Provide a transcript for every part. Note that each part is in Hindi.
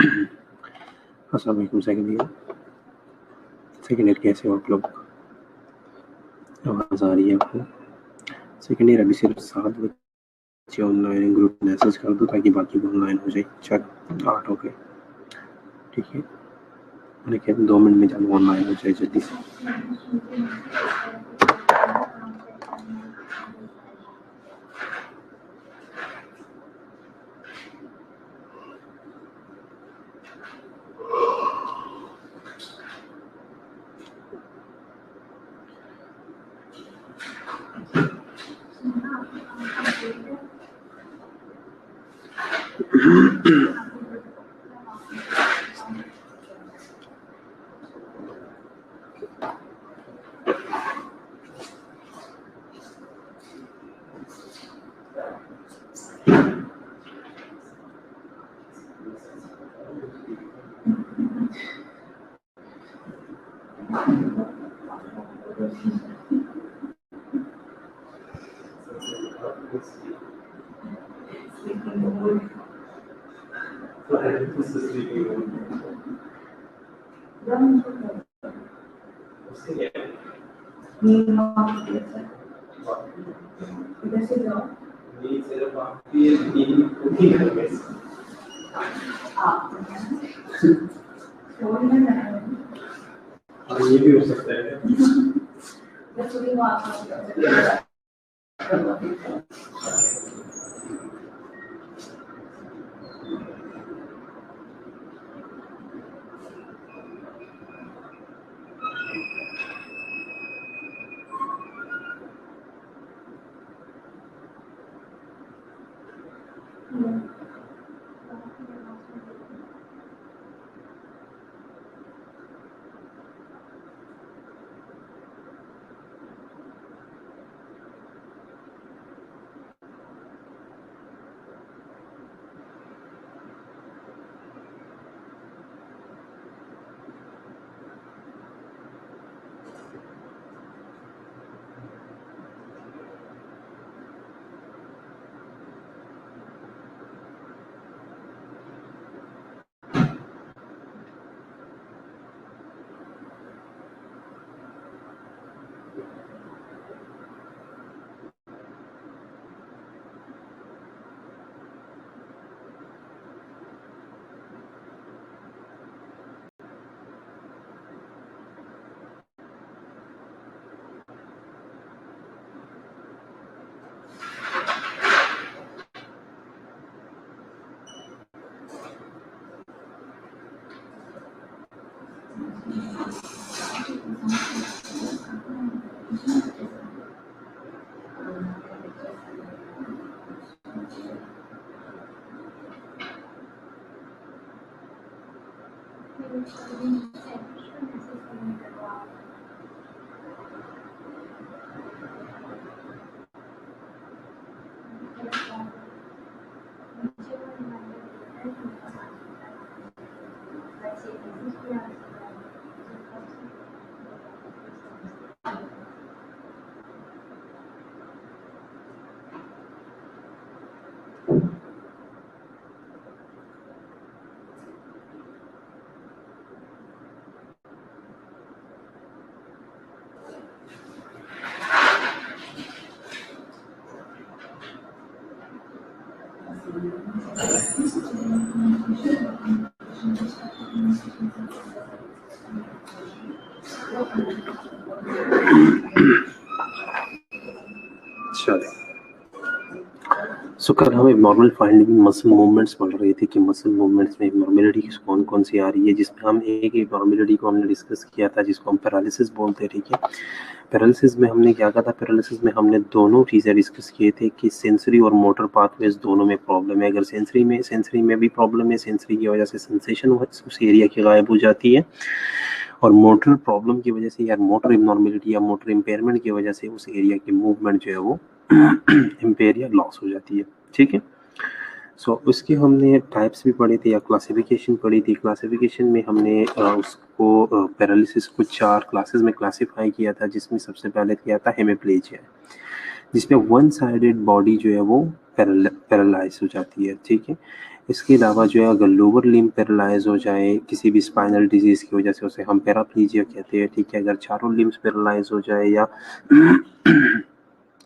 अस्सलाम वालेकुम सेकंड ईयर कैसे हो आप लोग? आवाज़ आ रही है आपको? सेकंड ईयर अभी सिर्फ 7 बच्चे ऑनलाइन, ग्रुप मैसेज कर दो ताकि बाकी भी ऑनलाइन हो जाए। चल 8 हो गए, ठीक है। मैंने कहा 2 मिनट में जब ऑनलाइन हो जाए जल्दी से। ये भी हो सकता है। सो कल हम एबनॉर्मल फाइंडिंग मसल मूवमेंट्स पढ़ रहे थे कि मसल मूवमेंट्स में एबनॉर्मेलिटी कौन कौन सी आ रही है, जिसमें हम एक एबनॉर्मेलिटी को हमने डिस्कस किया था जिसको हम पैरालिसिस बोलते हैं, ठीक है। पैरालिसिस में हमने क्या कहा था? पैरालिसिस में हमने दोनों चीज़ें डिस्कस किए थे कि सेंसरी और मोटर पाथवेज दोनों में प्रॉब्लम है। अगर सेंसरी में भी प्रॉब्लम है, सेंसरी की वजह से सेंसेशन उस एरिया की गायब हो जाती है, और मोटर प्रॉब्लम की वजह से या मोटर इबनॉर्मेलिटी या मोटर इम्पेयरमेंट की वजह से उस एरिया की मूवमेंट जो है वो इम्पेयर या लॉस हो जाती है, ठीक है। सो उसके हमने टाइप्स भी पढ़े थे या क्लासिफिकेशन पढ़ी थी। क्लासिफिकेशन में हमने उसको पैरालिसिस को 4 क्लासेस में क्लासिफाई किया था, जिसमें सबसे पहले किया था हेमिप्लेजिया, जिसमें वन साइडेड बॉडी जो है वो पैरालाइज हो जाती है, ठीक है। इसके अलावा जो है अगर लोअर लिम्ब पैरालाइज हो जाए किसी भी स्पाइनल डिजीज की वजह से उसे हम पैराप्लीजिया कहते हैं, ठीक है। अगर चारों लिम्स पैरालाइज हो जाए या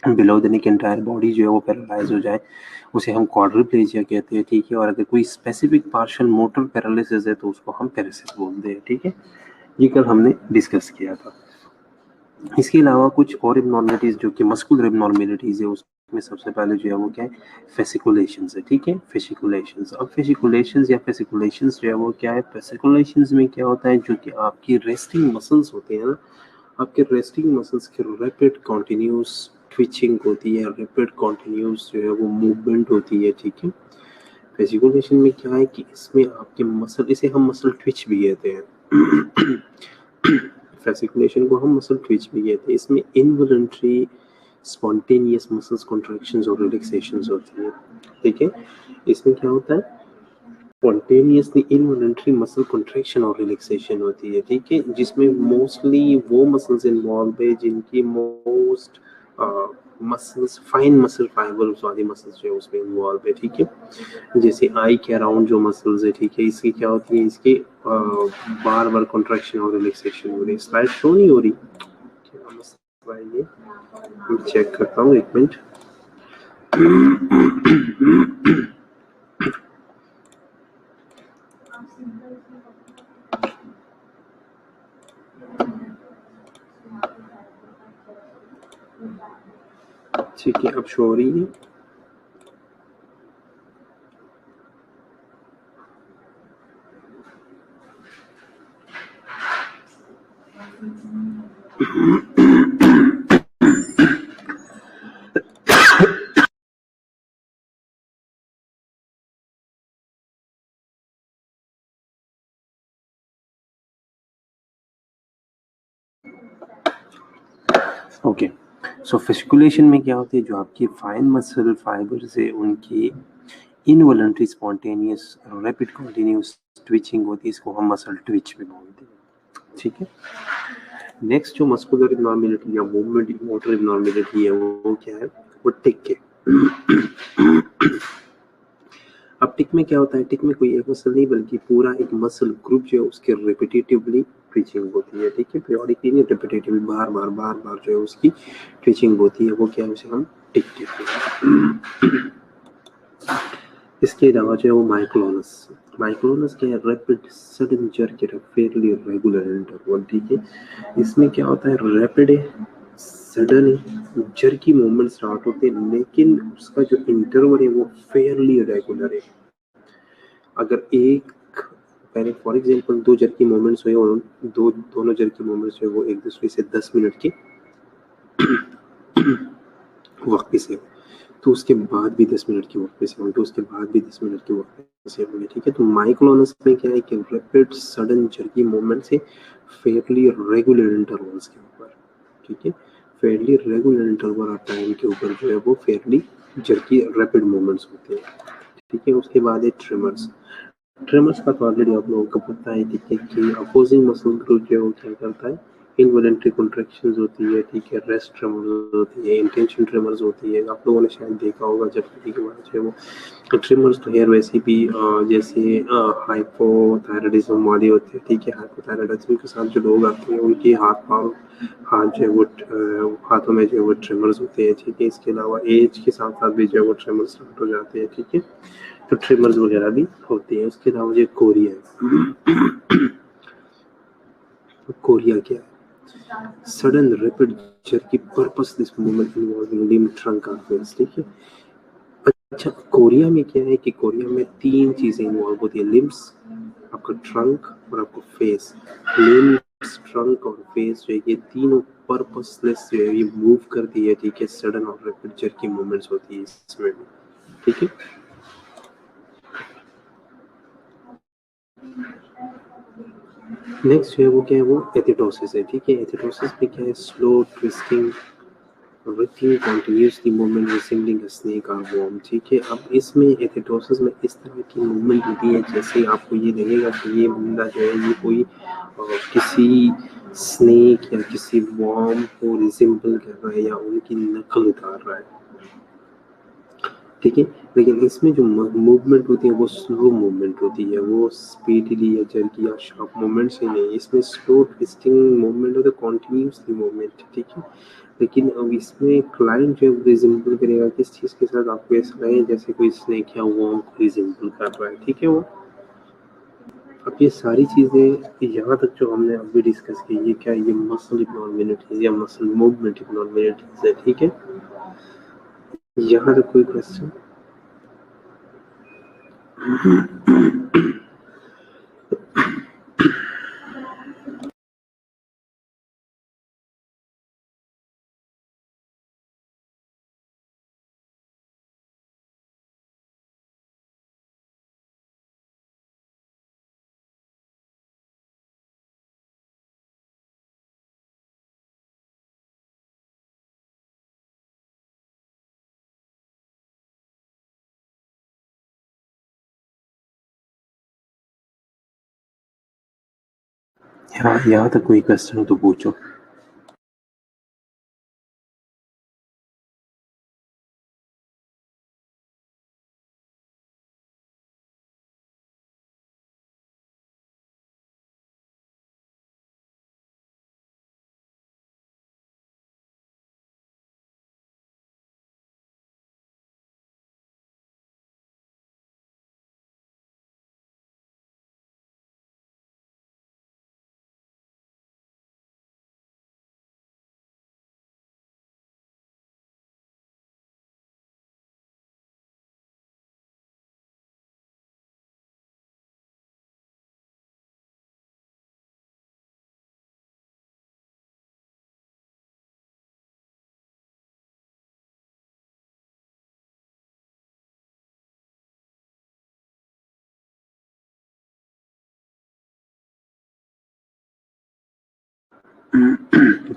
below the neck entire body जो है वो पैरालाइज हो जाए उसे हम क्वाड्रिप्लेजिया कहते हैं, ठीक है। और अगर कोई स्पेसिफिक पार्शियल मोटर पैरालिसिस है तो उसको हम पैरालिसिस बोलते हैं, ठीक है। ये कल हमने डिस्कस किया था। इसके अलावा कुछ और एबनॉर्मलिटीज जो कि मस्कुलर एबनॉर्मलिटीज है उसमें सबसे पहले जो है वो क्या है, फेसिकुलेशंस है, ठीक है। फेसिकुलेशंस, अब फेसिकुलेशंस या फेसिकुलेशंस जो है वो क्या है, फेसिकुलेशंस में क्या होता है, जो कि आपकी रेस्टिंग मसल्स होते हैं ना, आपके रेस्टिंग मसल्स की रैपिड कॉन्टिन्यूस ट्विचिंग होती है, रैपिड कॉन्टिन्यूस जो है वो मूवमेंट होती है, ठीक है। फेसिकुलेशन में क्या है कि इसमें आपके मसल, इसे हम मसल ट्विच भी कहते हैं फेसिकुलेशन को हम मसल ट्विच भी कहते हैं। इसमें इनवॉलंटरी स्पॉन्टेनियस मसल्स कॉन्ट्रैक्शंस और रिलैक्सेशंस होती है, ठीक है। इसमें क्या होता है, स्पॉन्टेनियसली इनवॉलंटरी मसल कॉन्ट्रैक्शन और रिलैक्सेशन होती है, ठीक है, जिसमें मोस्टली वो मसल्स इन्वॉल्व है जिनकी most muscles fine muscle fibres वाली मसल्स जो है उसमें इन्वॉल्व है, ठीक है। जैसे आई के अराउंड जो मसल्स है, ठीक है, इसकी क्या होती है, इसके बार बार कॉन्ट्रैक्शन और रिलैक्सेशन हो रही है। स्लाइड शो नहीं हो रही, क्या मसला है ये, मैं चेक करता हूँ, एक मिनट। ठीक है, अब शो हो रही है। ओके, सो फेसिकुलेशन में क्या होती है, जो आपकी फाइन मसल फाइबर्स है उनकी involuntary spontaneous rapid continuous twitching होती है, इसको हम मसल ट्विच भी बोलते हैं, ठीक है। नेक्स्ट जो मस्कुलर एबनॉर्मलिटी या मूवमेंट मोटर एबनॉर्मलिटी है वो क्या है, वो टिक है। अब टिक में क्या होता है, टिक में कोई एक मसल नहीं बल्कि पूरा एक मसल ग्रुप जो है उसके रिपीटेटिवली ट्विचिंग होती है, ठीक है। पीरियोडिकली नहीं, रिपीटेटिवली बार बार जो है उसकी ट्विचिंग होती है, वो क्या है, उसे हम टिक कहते हैं। इसके अलावा जो है वो माइक्लोनस, माइक्लोनस क्या है, rapid sudden jerk at a fairly regular interval, ठीक है। इसमें क्या होता है, रैपिड है, सडन है, जर्की मूवमेंट स्टार्ट होते हैं, लेकिन उसका जो इंटरवल है वो फेयरली रेगुलर है। अगर एक पहले फॉर एग्जांपल दो जर्की मूवमेंट्स हुए और दोनों जर्की मूवमेंट्स जो है वो एक दूसरे से 10 मिनट के वक्त पे से, तो उसके बाद भी 10 मिनट की वक्त पे से होंगे, तो उसके बाद भी 10 मिनट की वक्त पे से होंगे, ठीक है। तो माइक्लोनस में क्या है कि रैपिड सडन जर्की मूवमेंट से फेयरली रेगुलर इंटरवल्स के ऊपर, ठीक है, Fairlie regular interval of time के ऊपर जो है वो फेयरली जर्की रैपिड मूवमेंट्स होते हैं, ठीक है। उसके बाद है ट्रिमर्स, ट्रिमर्स का तो ऑलरेडी आप लोगों को पता है, ठीक है, कि अपोजिंग मसल ग्रुप जो है वो क्या करता है, इनवॉलंटरी कॉन्ट्रैक्शंस होती है, ठीक है, रेस्ट ट्रिमर्स होती है, इंटेंशन ट्रिमर्स होती है, आप लोगों ने शायद देखा होगा जब के बाद जो है वो ट्रिमर्स तो हेयर वैसे भी जैसे हाइपोथायराइडिज्म वाले होते हैं, ठीक है। हाइपोथायराइडिज्म के साथ जो लोग आते हैं उनके हाथ जो है वो हाथों में जो है वो ट्रिमर्स होते हैं, ठीक है। इसके अलावा एज के साथ साथ भी जो है वो ट्रिमर्स स्टार्ट हो जाते हैं, ठीक है, तो ट्रिमर्स वगैरह भी होते हैं। उसके अलावा जो कोरिया है, कोरिया क्या है, sudden rapid jerky purposeless movement involving limb trunk और फेस, ठीक है। अच्छा, कोरिया में क्या है कि कोरिया में 3 चीजें इन्वॉल्व होती है, लिम्स, आपका ट्रंक और आपका फेस। लिम्स, ट्रंक और फेस जो है ये तीनों पर्पसलेस जो है ये मूव करती है, ठीक है, सडन और रैपिड जर्की मूवमेंट्स होती है इसमें, ठीक है। नेक्स्ट जो है वो क्या है, वो एथिटोसिस है, ठीक है। एथिटोसिस में क्या है, slow twisting writhing continuously movement resembling a snake और वर्म, ठीक है। अब इसमें एथिटोसिस में इस तरह की मूवमेंट होती है जैसे आपको ये लगेगा कि ये बंदा जो है ये कोई किसी स्नेक या किसी वर्म को रिसेंबल कर रहा है या उनकी नकल उतार रहा है, ठीक है। लेकिन इसमें जो मूवमेंट होती है वो स्लो मूवमेंट होती है, वो स्पीडली या जर्की या शार्प मूवमेंट्स ही नहीं, इसमें स्लो ट्विस्टिंग मूवमेंट होता है, कॉन्टिन्यूसली मूवमेंट, ठीक है। लेकिन अब इसमें क्लाइंट जो है रिजेंबल करेगा किस चीज़ के साथ, आपको ऐसा लगे जैसे कोई स्नेक या वर्म को रिजेंबल कर रहा है, ठीक है। वो अब ये सारी चीज़ें यहाँ तक जो हमने अभी डिस्कस की, ये क्या, ये मसल इग्नोर्मेलिटीज या मसल मूवमेंट इग्नोर्मेलिटीज है, ठीक है। यहाँ तक कोई क्वेश्चन? यहाँ तक कोई क्वेश्चन हो तो पूछो।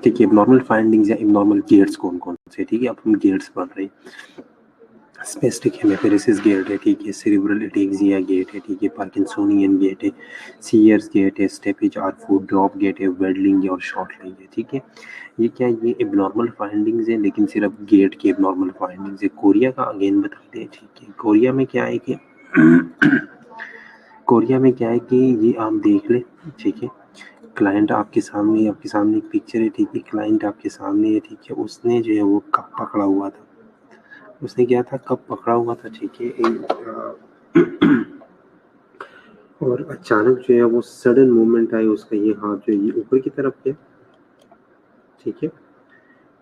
ठीक है, नॉर्मल फाइंडिंग्स या इब्नॉर्मल गेट्स कौन कौन से, ठीक है। अब हम गेट्स पढ़ रहे हैं। स्पेस्टिक हेमिपेरेसिस गेट है, ठीक है। सेरिब्रल एटेक्सिया गेट है, ठीक है। पार्किंसोनियन गेट है, सीयर्स गेट है, steppage or foot drop gait है, वेडलिंग और शॉर्टलिंग है, ठीक है। ये क्या, ये एबनॉर्मल फाइंडिंग्स है, लेकिन सिर्फ गेट की एबनॉर्मल फाइंडिंग्स है। कोरिया का अगेन बताते हैं, ठीक है। कोरिया में क्या है कि कोरिया में क्या है कि ये आप देख लें, ठीक है। क्लाइंट आपके सामने एक पिक्चर है, ठीक है। क्लाइंट आपके सामने है, ठीक है। उसने जो है वो कप पकड़ा हुआ था, उसने क्या था, कप पकड़ा हुआ था, ठीक है। और अचानक जो है वो सडन मूवमेंट आई उसका, ये हाथ जो है ये ऊपर की तरफ गया, ठीक है।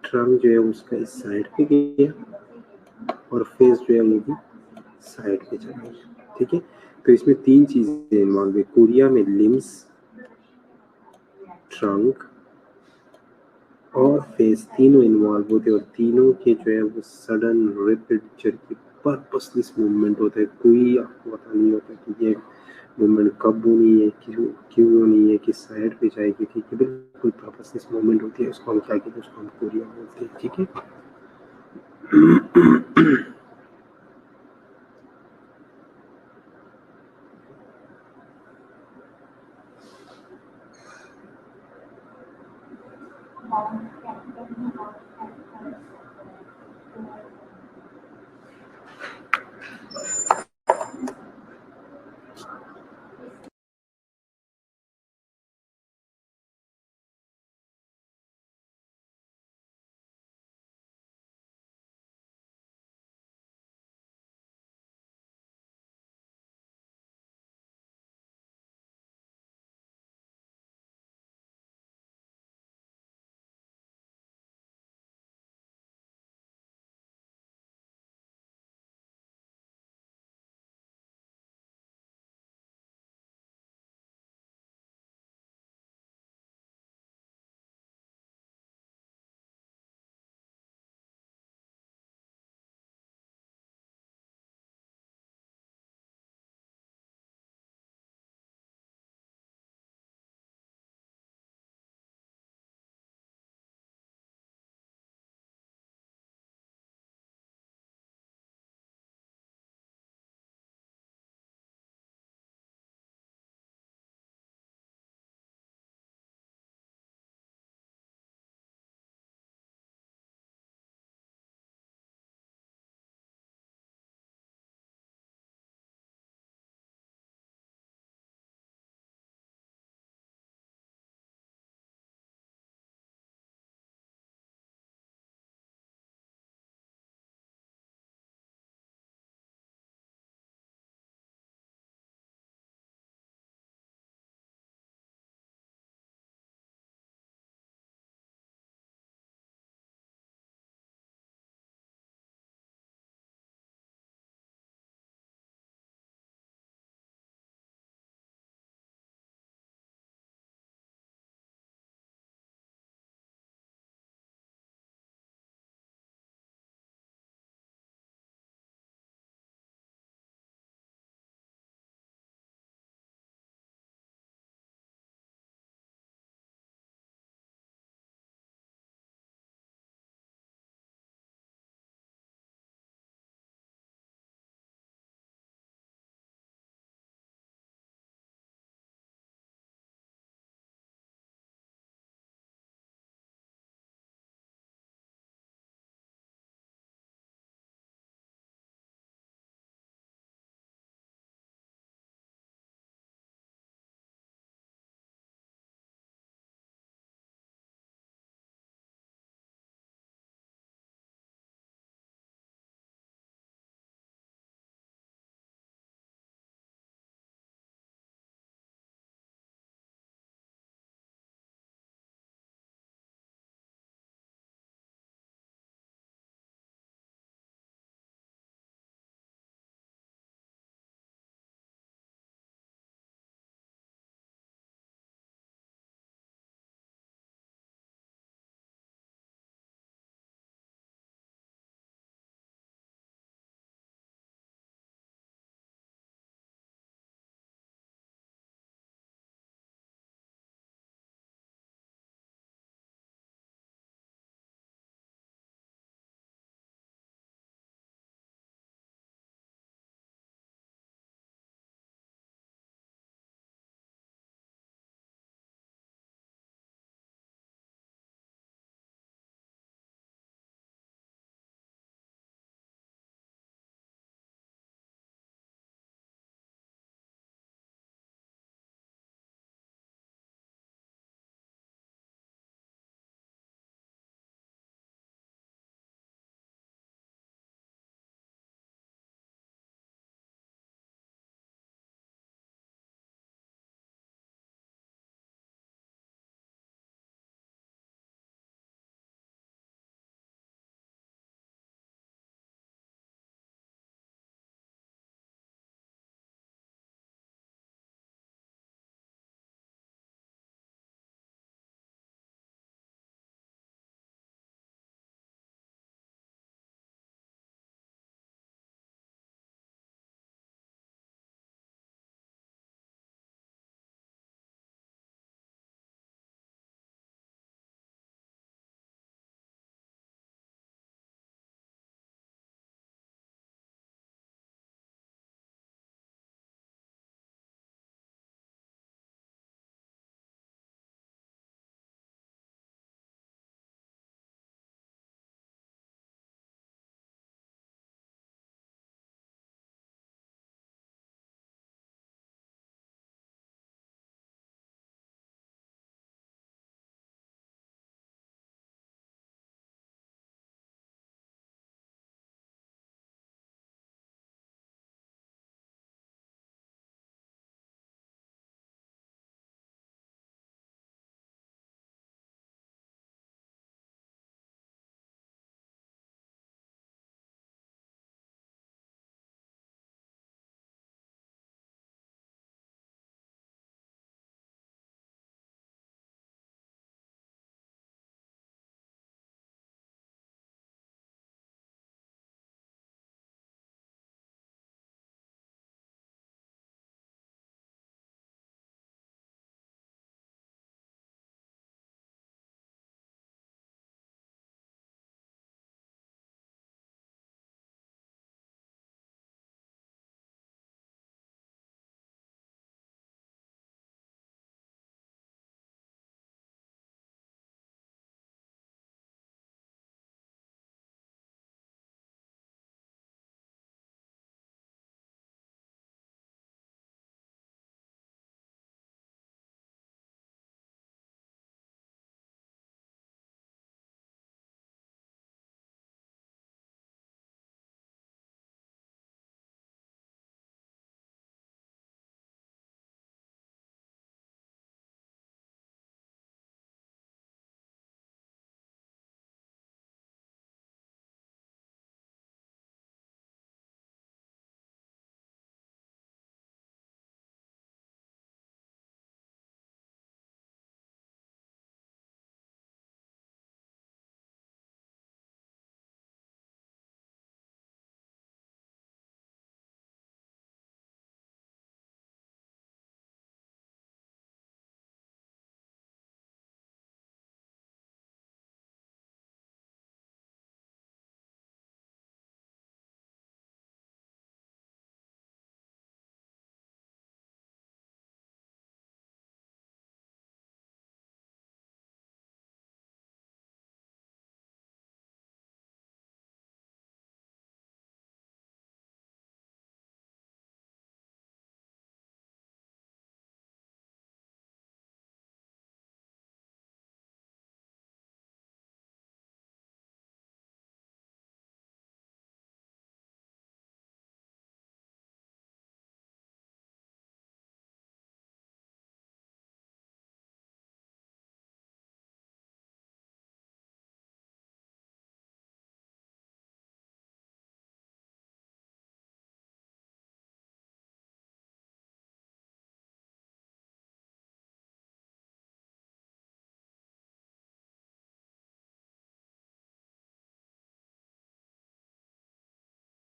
ट्रंक जो है उसका इस साइड पे गया और फेस जो है वो भी साइड पे चला गया, ठीक है। तो इसमें तीन चीजें इन्वॉल्व है, कोरिया में लिम्स, ट्रंक और फेस, तीनों इन्वॉल्व होते हैं और तीनों के जो है वो sudden rapid jerky purposeless movement होता है। कोई आपको पता नहीं होता कि ये मूवमेंट कब होनी है, क्यों क्यों होनी है, किस साइड पे जाएगी, ठीक है। बिल्कुल पर्पसलेस मूवमेंट होती है, उसको हम क्या कहते हैं, उसको हम कोरिया बोलते हैं, ठीक है।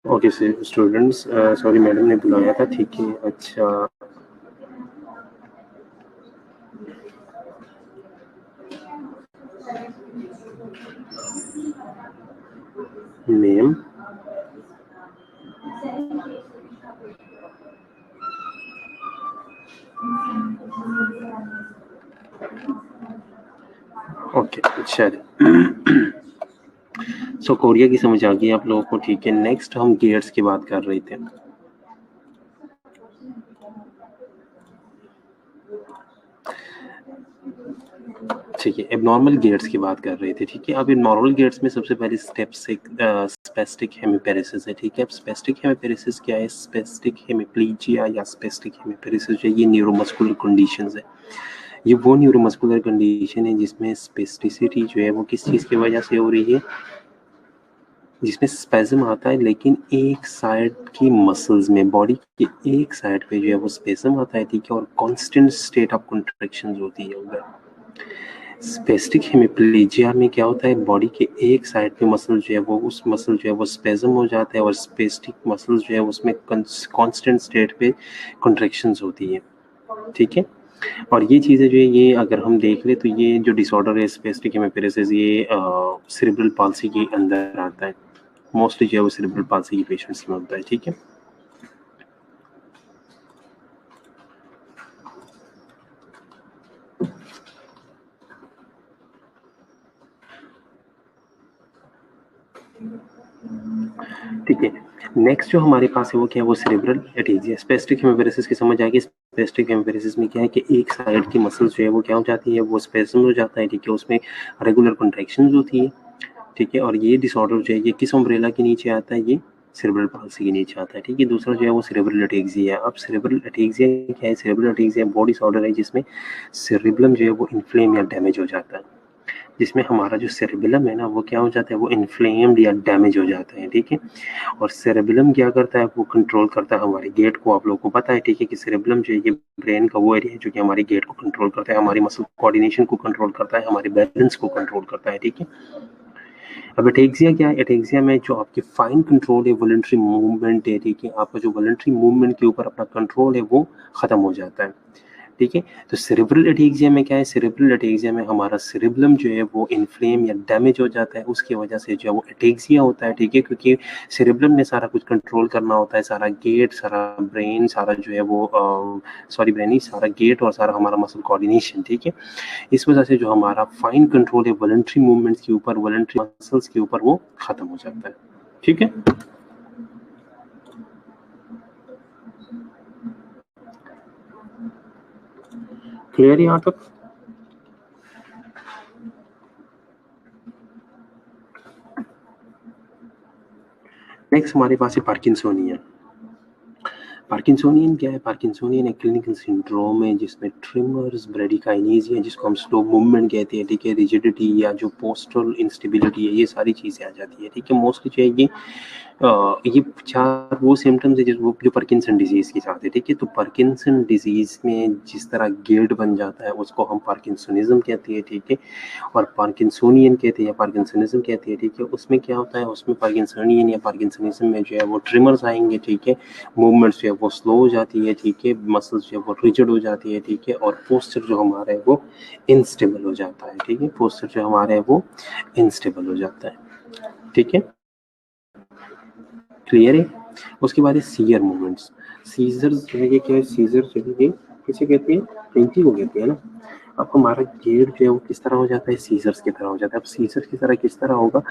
ओके स्टूडेंट्स, सॉरी मैडम ने बुलाया था, ठीक है। अच्छा, नेम, ओके, चलिए। सो कोरिया की समझ आ गई आप लोगों को, ठीक है। नेक्स्ट हम गेट्स की बात कर रहे थे। ठीक है, एबनॉर्मल गेट्स की बात कर रहे थे, ठीक है। अब एबनॉर्मल गेट्स में सबसे पहले स्टेप से स्पेस्टिक हेमिपेरेसिस है, ठीक है। अब स्पेस्टिक हेमिपेरेसिस क्या है? स्पेस्टिक हेमिप्लीजिया या स्पेस्टिक हेमिपेरेसिस जो है ये न्यूरोमस्कुलर कंडीशंस है। ये वो न्यूरोमस्कुलर कंडीशन है जिसमें स्पेस्टिसिटी जो है वो किस चीज़ की वजह से हो रही है? जिसमें स्पेज़म आता है, लेकिन एक साइड की मसल्स में, बॉडी के एक साइड पे जो है वो स्पेज़म आता है, ठीक है। और कांस्टेंट स्टेट ऑफ कॉन्ट्रैक्शंस होती है उधर। स्पेस्टिक हेमिप्लीजिया में क्या होता है? बॉडी के एक साइड पे मसल जो है वो, उस मसल जो है वो स्पेज़म हो जाता है, और स्पेस्टिक मसल्स जो है उसमें कांस्टेंट स्टेट पे कॉन्ट्रैक्शंस होती है, ठीक है। और ये चीज़ें जो है ये अगर हम देख ले तो ये जो डिसऑर्डर है स्पेस्टिक हेमिपेरेसिस, ये सेरेब्रल पाल्सी के अंदर आता है। मोस्टली जो है वो सेरेब्रल पाल्सी के पेशेंट्स में होता है, ठीक है। ठीक है, नेक्स्ट जो हमारे पास है वो क्या है? वो सेरेब्रल एटेक्सिया। स्पेस्टिक हेमिपेरेसिस की समझ आएगी। स्पेस्टिक हेमिपेरेसिस में क्या है कि एक साइड की मसल्स जो है वो क्या हो जाती है? वो स्पेस्म हो जाता है, ठीक है। उसमें रेगुलर कॉन्ट्रैक्शंस होती है, ठीक है। और ये डिसऑर्डर जो है ये किस अम्ब्रेला के नीचे आता है? ये सेरेब्रल पाल्सी के नीचे आता है, ठीक है। दूसरा जो है वो सेरेब्रल एटेक्सिया है। अब सेरेब्रल एटेक्सिया क्या है? सेरेब्रल एटेक्सिया वो डिसऑर्डर है जिसमें सेरेब्रम जो है वो इन्फ्लेम या डैमेज हो जाता है, जिसमें हमारा जो सेरेबेलम है ना वो क्या हो जाता है? वो इन्फ्लेम्ड या डैमेज हो जाता है, ठीक है। और सेरेबेलम क्या करता है? वो कंट्रोल करता है हमारे गेट को। आप लोगों को पता है, ठीक है, कि सेरेबेलम जो है ये ब्रेन का वो एरिया है जो कि हमारे गेट को कंट्रोल करता है, हमारी मसल कोऑर्डिनेशन को कंट्रोल करता है, हमारे बैलेंस को कंट्रोल करता है, ठीक है। अब एटेक्सिया क्या है? एटेक्सिया में जो आपकी फाइन कंट्रोल है, वॉलंटरी मूवमेंट है, ठीक है, आपका जो वॉलंटरी मूवमेंट के ऊपर अपना कंट्रोल है वो खत्म हो जाता है, ठीक है। तो सेरेब्रल एटेक्सिया में क्या है? सेरेब्रल एटेक्सिया में हमारा सेरेब्रम जो है वो इन्फ्लेम या डैमेज हो जाता है, उसकी वजह से जो है वो एटेक्सिया होता है, ठीक है। क्योंकि सेरेब्रम ने सारा कुछ कंट्रोल करना होता है, सारा गेट, सारा ब्रेन, सारा जो है वो सॉरी ब्रेन नहीं, सारा गेट और सारा हमारा मसल कोऑर्डिनेशन, ठीक है। इस वजह से जो हमारा फाइन कंट्रोल है वॉलंटरी मूवमेंट्स के ऊपर, वॉलंटरी मसल्स के ऊपर, वो खत्म हो जाता है, ठीक है। क्लियर यहाँ तक? नेक्स्ट हमारे पास है पार्किंसोनियन। पार्किंसोनियन क्या है? पार्किंसोनियन एक क्लिनिकल सिंड्रोम है जिसमें ट्रिमर्स, ब्रेडिकाइनेसिया जिसको हम स्लो मूवमेंट कहते हैं, ठीक है, रिजिडिटी या जो पोस्टरल इंस्टेबिलिटी है, ये सारी चीज़ें आ जाती है, ठीक है। मोस्टली जो है ये चार वो सिम्टम्स है जो पार्किंसन डिजीज के साथ है, ठीक है। तो पार्किंसन डिजीज में जिस तरह गेट बन जाता है उसको हम पार्किंसोनिज्म कहते हैं, ठीक है। और पार्किंसोनियन कहते हैं या पार्किंसनिज्म कहते हैं, ठीक है। उसमें क्या होता है? उसमें पार्किंसोनियन या पार्किंसनिज्म में जो है वो ट्रिमर्स आएंगे, ठीक है। मूवमेंट्स जो है वो स्लो हो जाती है, ठीक है। मसल्स जो है वो रिजिड हो जाती है, ठीक है। और पोस्चर जो हमारा है वो इनस्टेबल हो जाता है, ठीक है। पोस्चर जो हमारा है वो इनस्टेबल हो जाता है, ठीक है। क्लियर है? उसके बाद है सीजर मूवमेंट्स। सीजर्स जो है ये क्या है? सीजर जो है ये किसे कहते हैं? पिंकी को कहते हैं ना। अब हमारा गेट जो है वो किस तरह हो जाता है? सीजर्स की तरह हो जाता है। अब सीजर की तरह किस तरह होगा?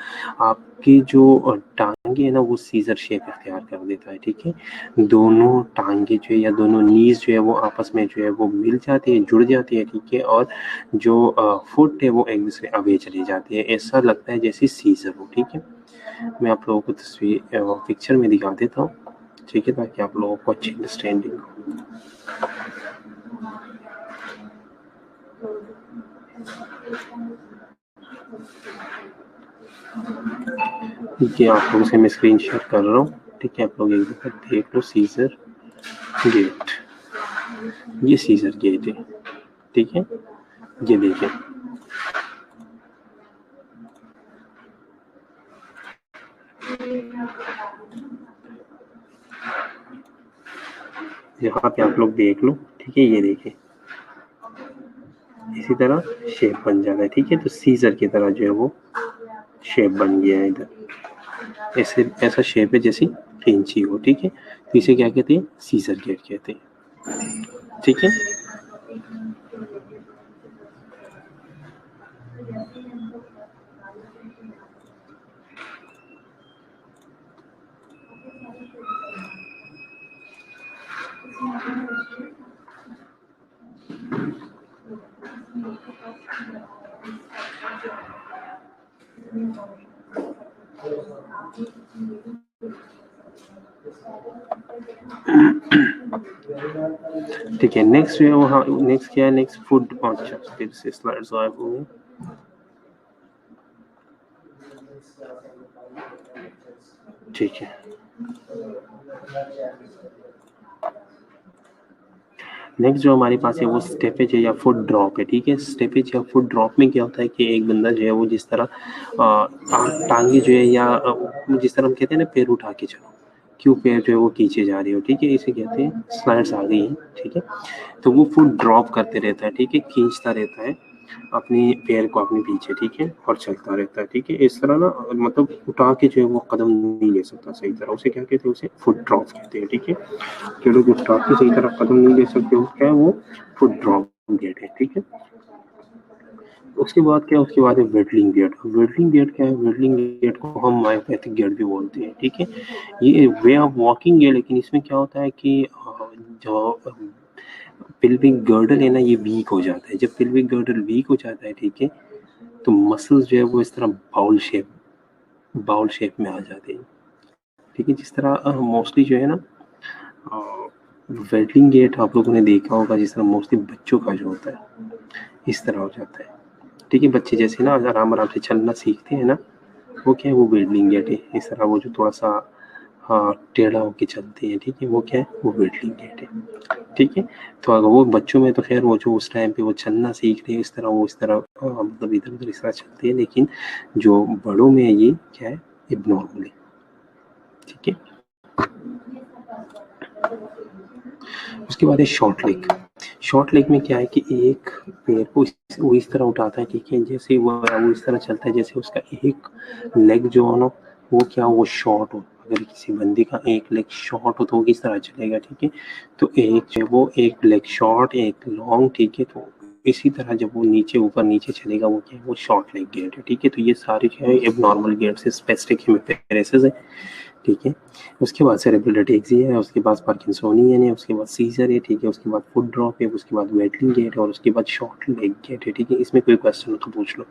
आपकी जो टांगे है ना वो सीजर शेप इख्तियार कर देता है, ठीक है। दोनों टांगे जो है या दोनों नीज जो है वो आपस में जो है वो मिल जाती है, जुड़ जाती है, ठीक है। और जो फुट है वो एक दूसरे अवे चली जाती है, ऐसा लगता है जैसे सीजर हो, ठीक है। मैं आप लोगों को तस्वीर पिक्चर में दिखा देता हूँ, ठीक है, ताकि आप लोगों को अच्छी अंडरस्टैंडिंग हो। ठीक है, आप लोगों से मैं स्क्रीन शेयर कर रहा हूँ, ठीक है। आप लोग एक दफा देख लो। सीजर गेट, ये सीजर गेट है, ठीक है। ये देखें, यहाँ पे आप लोग देख लो, ठीक है, ये देखिए इसी तरह शेप बन जाता है, ठीक है। तो सीजर की तरह जो है वो शेप बन गया है इधर, ऐसे ऐसा शेप है जैसे कैंची हो, ठीक है। तो इसे क्या कहते हैं, सीजर गेट कहते हैं, ठीक है। ठीक है, नेक्स्ट जो है वो, हाँ नेक्स्ट क्या है, नेक्स्ट फूड, अच्छा फिर से स्लाइड्स गायब हो गई। ठीक है, नेक्स्ट जो हमारे पास है वो स्टेपेज है या फुट ड्रॉप है, ठीक है। स्टेपेज या फुट ड्रॉप में क्या होता है कि एक बंदा जो है वो जिस तरह टांगे जो है या जिस तरह हम कहते हैं ना पैर उठा के चलो, क्यों पैर जो है वो खींचे जा रहे हो, ठीक है, इसे कहते हैं, स्लाइड्स आ गई हैं, ठीक है। तो वो फुट ड्रॉप करते रहता है, ठीक है, खींचता रहता है अपनी पैर को अपने पीछे, ठीक है, और चलता रहता है, ठीक है। इस तरह ना मतलब उठा के जो है वो कदम नहीं ले सकता सही तरह, उसे क्या कहते हैं, उसे फुट ड्रॉप कहते हैं, ठीक है। जो लोग उठा के सही तरह कदम नहीं ले सकते वो क्या है, वो फुट ड्रॉप गेट है, ठीक है। उसके बाद क्या है, उसके बाद है वेडलिंग गेट। वेडलिंग गेट क्या है, वेडलिंग गेट को हम मायोपैथिक गेट भी बोलते हैं, ठीक है। ये वे ऑफ वॉकिंग है, लेकिन इसमें क्या होता है कि जो पिल्विक गर्डल है ना ये वीक हो जाता है। जब पिल्विक गर्डल वीक हो जाता है, ठीक है, तो मसल्स जो है वो इस तरह बाउल शेप में आ जाते हैं, ठीक है। जिस तरह मोस्टली जो है ना वेडलिंग गेट आप लोगों ने देखा होगा, जिस तरह मोस्टली बच्चों का जो होता है इस तरह हो जाता है, ठीक है। बच्चे जैसे ना आराम आराम से चलना सीखते हैं ना, वो क्या है, वो वेडलिंग गेट है। इस तरह वो जो थोड़ा सा हाँ टेढ़ा होके चलते हैं, ठीक है, वो क्या है, वो वेडलिंग गेट है, ठीक है। तो अगर वो बच्चों में तो खैर वो जो उस टाइम पे वो चलना सीख रहे हैं इस तरह, वो इस तरह मतलब इधर उधर इस तरह चलते हैं, लेकिन जो बड़ों में ये क्या है, इब्नॉर्मल है, ठीक है। उसके बाद है शॉर्ट लेग। शॉर्ट लेग में क्या है कि एक पैर को वो इस तरह उठाता है, ठीक है, जैसे वो इस तरह चलता है जैसे उसका एक लेग जो है ना वो क्या वो शॉर्ट हो। अगर किसी बंदे का एक लेग शॉर्ट हो तो वो किस तरह चलेगा, ठीक है। तो एक जो वो एक लेग शॉर्ट एक लॉन्ग, ठीक है। तो इसी तरह जब वो नीचे ऊपर नीचे चलेगा वो क्या है, वो शॉर्ट लेग गेट है, ठीक है। तो ये सारे क्या है अब नॉर्मल गेट से स्पेसिफिक हेमिपेरेसिस है, ठीक है। उसके बाद सेरेब्रल अटेक्सिया है, उसके बाद पार्किंसोनियन है, उसके बाद सीजर है, ठीक है। उसके बाद फुट ड्रॉप है, उसके बाद वेटलिंग गेट है, और उसके बाद शॉर्ट लेग गेट है, ठीक है। इसमें कोई क्वेश्चन हो तो पूछ लो।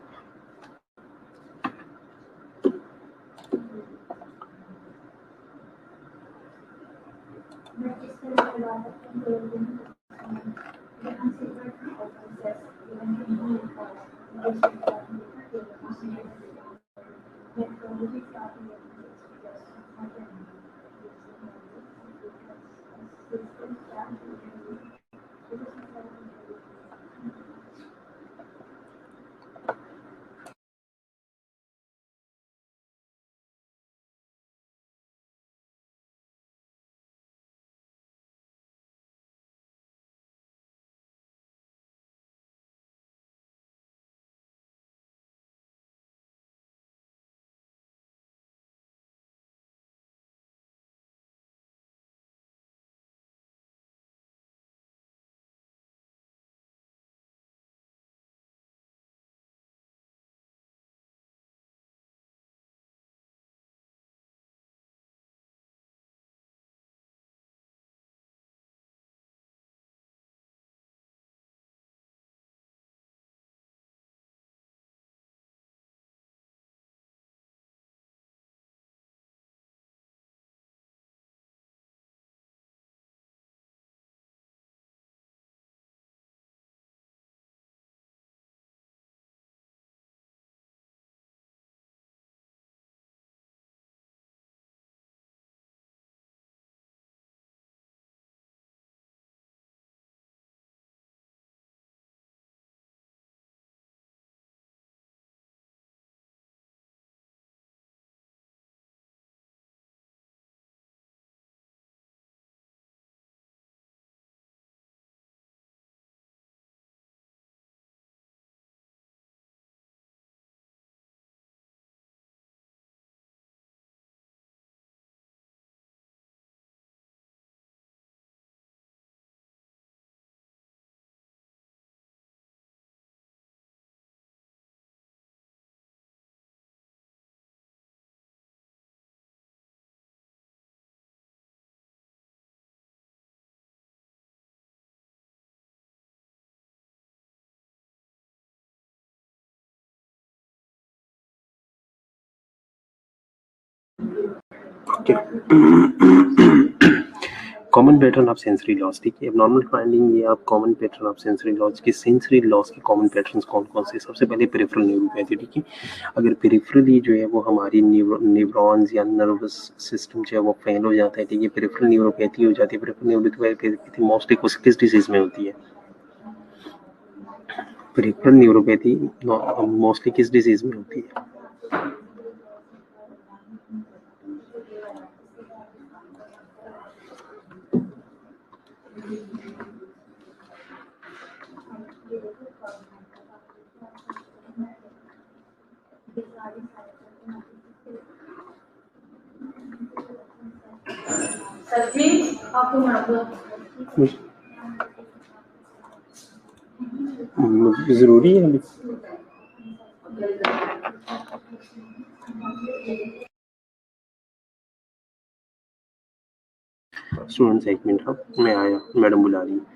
Okay, common pattern of sensory loss, ठीक है। नॉर्मल फाइंडिंग, ये आप common pattern of sensory loss की, सेंसरी लॉस के कॉमन पैटर्न्स कौन कौन से। सबसे पहले पेरिफेरल न्यूरोपैथी, ठीक है। अगर पेरिफेरली जो है वो हमारी न्यूरॉन्स या नर्वस सिस्टम जो है वो फेल हो जाता है, ठीक है, पेरिफेरल न्यूरोपैथी हो जाती है। पेरिफेरल न्यूरोपैथी मोस्टली किस डिजीज में होती है? पेरिफेरल न्यूरोपैथी मोस्टली किस डिजीज में होती है? जरूरी है अभी। स्टूडेंट्स एक मिनट, हाँ मैं आया, मैडम बुला रही है।